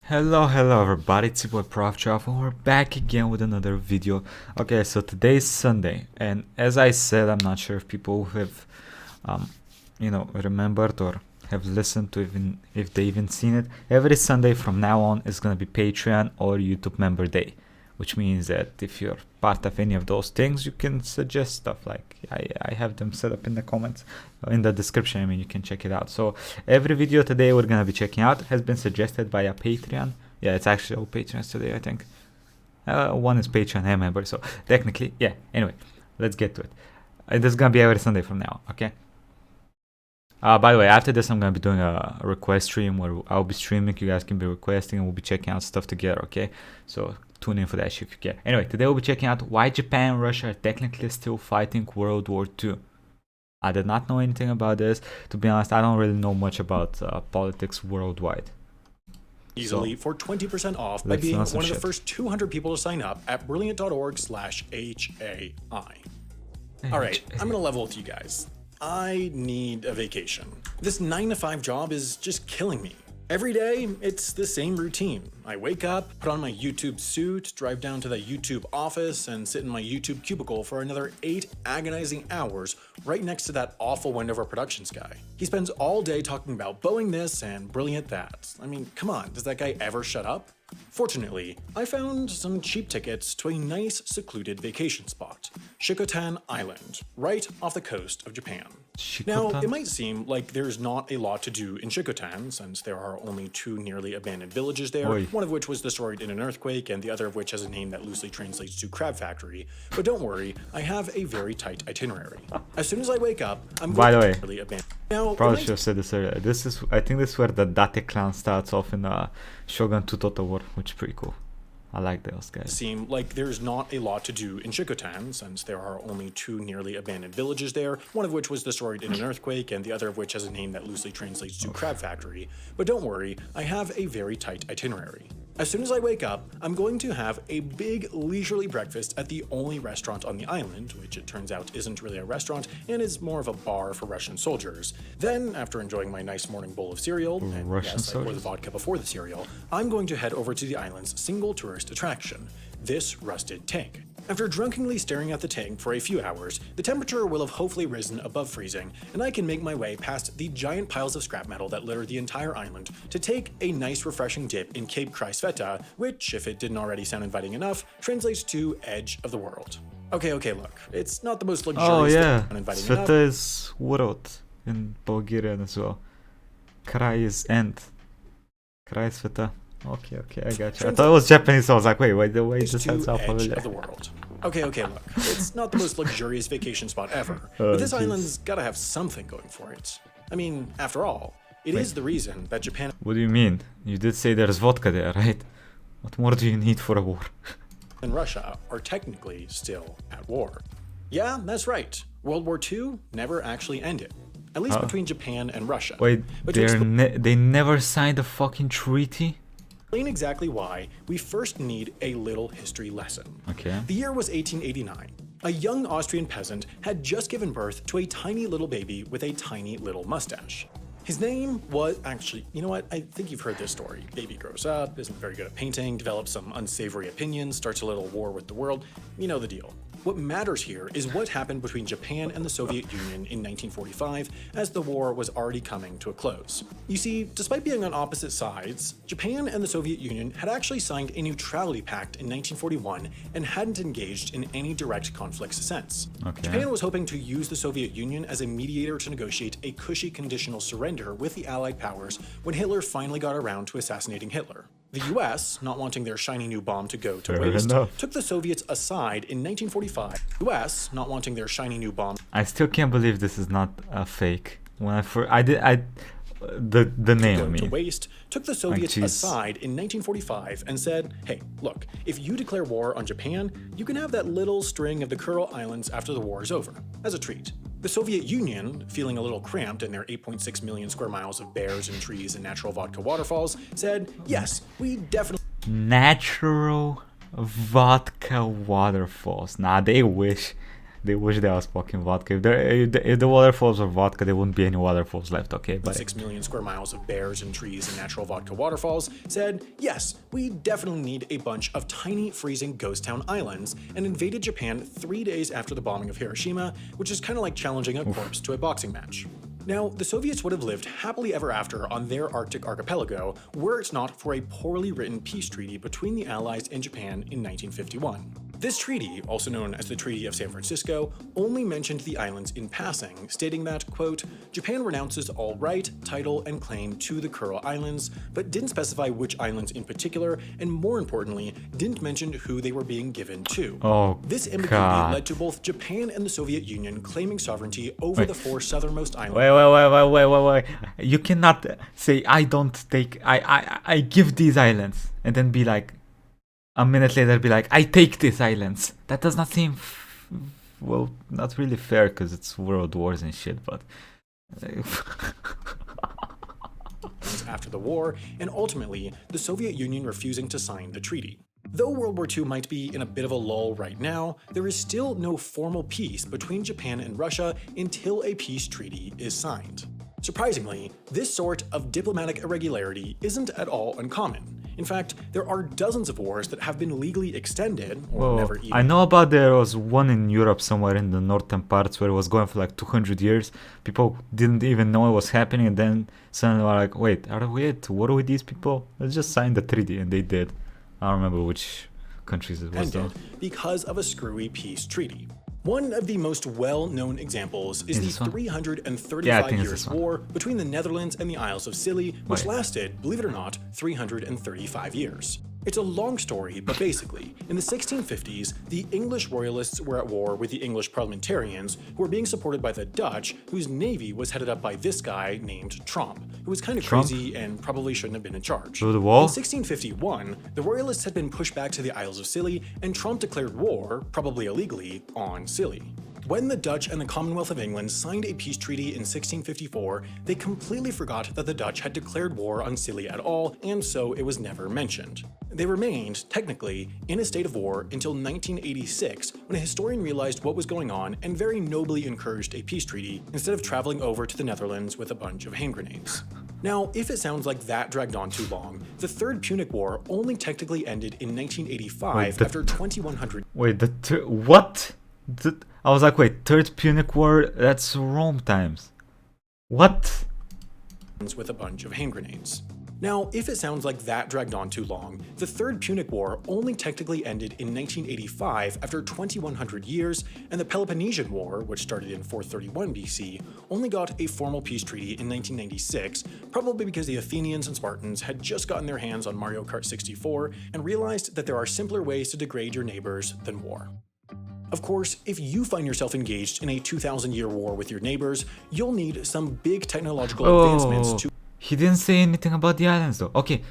Hello everybody, it's your boy Proftrof and we're back again with another video. Okay, so today is Sunday, and as I said, I'm not sure if people have remembered or have listened to even if they even seen it. Every Sunday from now on is gonna be Patreon or YouTube member day, which means that if you're part of any of those things, you can suggest stuff. Like I have them set up in the comments, in the description. I mean, you can check it out. So every video today we're gonna be checking out has been suggested by a Patreon. Yeah, it's actually all Patreons today, I think. One is Patreon and member, so technically, yeah. Anyway, let's get to it. This is gonna be every Sunday from now, okay? By the way, after this, I'm gonna be doing a request stream where I'll be streaming. You guys can be requesting, and we'll be checking out stuff together. Okay, so tune in for that shit if you care. Anyway, today we'll be checking out why Japan and Russia are technically still fighting World War II. I did not know anything about this. To be honest, I don't really know much about politics worldwide. Easily for 20% off by being one of the first 200 people to sign up at brilliant.org/HAI. All right, I'm gonna level with you guys. I need a vacation. This 9 to 5 job is just killing me. Every day, it's the same routine. I wake up, put on my YouTube suit, drive down to the YouTube office, and sit in my YouTube cubicle for another 8 agonizing hours right next to that awful Wendover Productions guy. He spends all day talking about Boeing this and Brilliant that. I mean, come on, does that guy ever shut up? Fortunately, I found some cheap tickets to a nice secluded vacation spot, Shikotan Island, right off the coast of Japan. Now, it might seem like there's not a lot to do in Shikotan, since there are only 2 nearly abandoned villages there, one of which was destroyed in an earthquake and the other of which has a name that loosely translates to Crab Factory. But don't worry, I have a very tight itinerary. As soon as I wake up, I'm going to really abandon. Now, probably should have said this earlier. I think this is where the Date clan starts off in Shogun 2 Total War, which is pretty cool. I like those guys. Seem like there's not a lot to do in Shikotan, since there are only 2 nearly abandoned villages there, one of which was destroyed in an earthquake and the other of which has a name that loosely translates to Crab Factory. But don't worry, I have a very tight itinerary. As soon as I wake up, I'm going to have a big leisurely breakfast at the only restaurant on the island, which it turns out isn't really a restaurant and is more of a bar for Russian soldiers. Then, after enjoying my nice morning bowl of cereal, and yes, I poured the vodka before the cereal, I'm going to head over to the island's single tourist attraction, this rusted tank. After drunkenly staring at the tank for a few hours, the temperature will have hopefully risen above freezing, and I can make my way past the giant piles of scrap metal that litter the entire island to take a nice refreshing dip in Cape Kreisveta, which, if it didn't already sound inviting enough, translates to Edge of the World. Okay, look, it's not the most luxurious thing uninviting enough. Sveta is world in Bulgarian as well. Kraj is end. Kreisveta. Okay, I got you. I thought it was Japanese, so I was like, wait, the way this sounds out Edge of the World. Okay, look, it's not the most luxurious vacation spot ever, but this island's gotta have something going for it. I mean, after all, it is the reason that Japan— What do you mean? You did say there's vodka there, right? What more do you need for a war? and Russia are technically still at war. Yeah, that's right. World War II never actually ended. At least between Japan and Russia. Wait, they never signed a fucking treaty? Explain exactly why, we first need a little history lesson. Okay. The year was 1889. A young Austrian peasant had just given birth to a tiny little baby with a tiny little mustache. His name was— actually, you know what? I think you've heard this story. Baby grows up, isn't very good at painting, develops some unsavory opinions, starts a little war with the world. You know the deal. What matters here is what happened between Japan and the Soviet Union in 1945, as the war was already coming to a close. You see, despite being on opposite sides, Japan and the Soviet Union had actually signed a neutrality pact in 1941 and hadn't engaged in any direct conflicts since. Japan was hoping to use the Soviet Union as a mediator to negotiate a cushy conditional surrender with the Allied powers when Hitler finally got around to assassinating Hitler. The US, not wanting their shiny new bomb to go to waste, took the Soviets aside in 1945. US, not wanting their shiny new bomb— I still can't believe this is not a fake. When the name, I mean, to waste, took the Soviets aside in 1945 and said, hey, look, if you declare war on Japan, you can have that little string of the Kuril Islands after the war is over, as a treat. The Soviet Union, feeling a little cramped in their 8.6 million square miles of bears and trees and natural vodka waterfalls, said, yes, we definitely— Natural vodka waterfalls. Nah, they wish. They wish they was fucking vodka. If the waterfalls were vodka, there wouldn't be any waterfalls left, okay? But 6 million square miles of bears and trees and natural vodka waterfalls, said, yes, we definitely need a bunch of tiny freezing ghost town islands, and invaded Japan 3 days after the bombing of Hiroshima, which is kind of like challenging a corpse to a boxing match. Now, the Soviets would have lived happily ever after on their Arctic archipelago were it not for a poorly written peace treaty between the Allies and Japan in 1951. This treaty, also known as the Treaty of San Francisco, only mentioned the islands in passing, stating that, quote, Japan renounces all right, title, and claim to the Kuril Islands, but didn't specify which islands in particular, and more importantly, didn't mention who they were being given to. Oh, this ambiguity led to both Japan and the Soviet Union claiming sovereignty over the 4 southernmost islands. Wait. You cannot say, I give these islands, and then be like, a minute later be like, I take these islands. That does not seem, well, not really fair because it's world wars and shit, but... after the war, and ultimately, the Soviet Union refusing to sign the treaty. Though World War II might be in a bit of a lull right now, there is still no formal peace between Japan and Russia until a peace treaty is signed. Surprisingly, this sort of diplomatic irregularity isn't at all uncommon. In fact, there are dozens of wars that have been legally extended, or never even. I know about there was one in Europe somewhere in the northern parts where it was going for like 200 years. People didn't even know it was happening, and then suddenly were like, wait, are we at war with these people? Let's just sign the treaty, and they did. I don't remember which countries it was though. Because of a screwy peace treaty. One of the most well-known examples is the 335 years war between the Netherlands and the Isles of Scilly, which lasted, believe it or not, 335 years. It's a long story, but basically, in the 1650s, the English royalists were at war with the English parliamentarians, who were being supported by the Dutch, whose navy was headed up by this guy named Tromp, who was kind of crazy and probably shouldn't have been in charge. Through the wall? In 1651, the royalists had been pushed back to the Isles of Scilly, and Tromp declared war, probably illegally, on Scilly. When the Dutch and the Commonwealth of England signed a peace treaty in 1654, they completely forgot that the Dutch had declared war on Scilly at all, and so it was never mentioned. They remained, technically, in a state of war until 1986, when a historian realized what was going on and very nobly encouraged a peace treaty instead of traveling over to the Netherlands with a bunch of hand grenades. Now, if it sounds like that dragged on too long, the Third Punic War only technically ended in 1985 after 2100. Wait, what? I was like, wait, Third Punic War? That's Rome times. What? With a bunch of hand grenades. Now, if it sounds like that dragged on too long, the Third Punic War only technically ended in 1985 after 2100 years, and the Peloponnesian War, which started in 431 BC, only got a formal peace treaty in 1996, probably because the Athenians and Spartans had just gotten their hands on Mario Kart 64 and realized that there are simpler ways to degrade your neighbors than war. Of course, if you find yourself engaged in a 2,000-year war with your neighbors, you'll need some big technological advancements to... He didn't say anything about the islands though. Okay,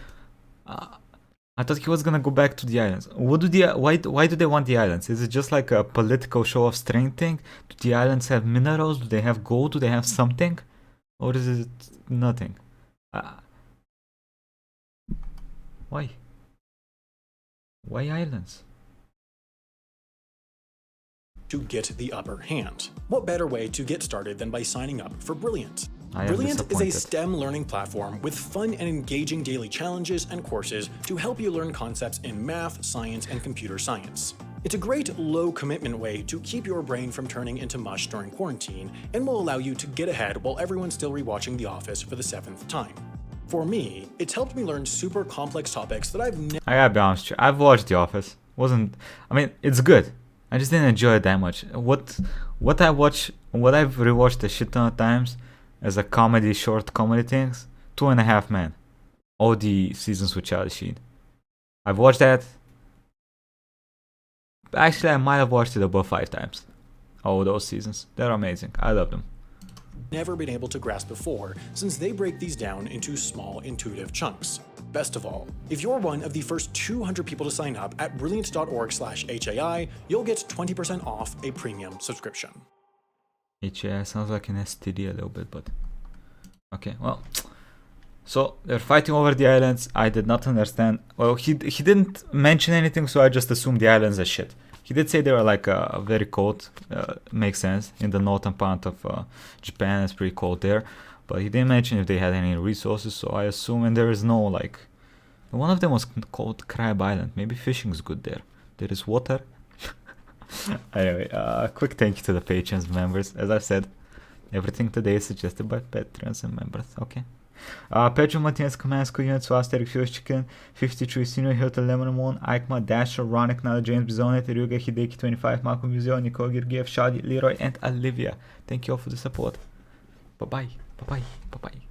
I thought he was gonna go back to the islands. Why do they want the islands? Is it just like a political show of strength thing? Do the islands have minerals? Do they have gold? Do they have something? Or is it nothing? Why? Why islands? To get the upper hand. What better way to get started than by signing up for Brilliant? Brilliant is a STEM learning platform with fun and engaging daily challenges and courses to help you learn concepts in math, science, and computer science. It's a great low-commitment way to keep your brain from turning into mush during quarantine and will allow you to get ahead while everyone's still rewatching The Office for the 7th time. For me, it's helped me learn super complex topics that I've never... I gotta be honest with you, I've watched The Office. It's good. I just didn't enjoy it that much. What I've rewatched a shit ton of times as a short comedy things, 2.5 Men. All the seasons with Charlie Sheen. I've watched that. Actually, I might have watched it above 5 times. All those seasons. They're amazing. I love them. Never been able to grasp before, since they break these down into small, intuitive chunks. Best of all, if you're one of the first 200 people to sign up at brilliant.org/HAI, you'll get 20% off a premium subscription. HAI sounds like an STD a little bit, but... Okay, well... So, they're fighting over the islands. I did not understand. Well, he didn't mention anything, so I just assumed the islands are shit. He did say they were like very cold. Makes sense. In the northern part of Japan, it's pretty cold there. But he didn't mention if they had any resources, so I assume, and there is no like... One of them was called Crab Island. Maybe fishing's good there. There is water. Anyway, quick thank you to the Patreons members. As I said, everything today is suggested by Patreons and members. Okay. Pedro Martinez Kamensko, Units Asterix, Fuse Chicken, 53, Senior Hilton, Lemonemon, Aikma, Dasher, Ronick, Nala, James Bizonet, Ryuga, Hideki 25, Malcolm Muzio, Nicole Girgiev, Shadi, Leroy, and Olivia. Thank you all for the support. Bye bye. Bye bye. Bye bye.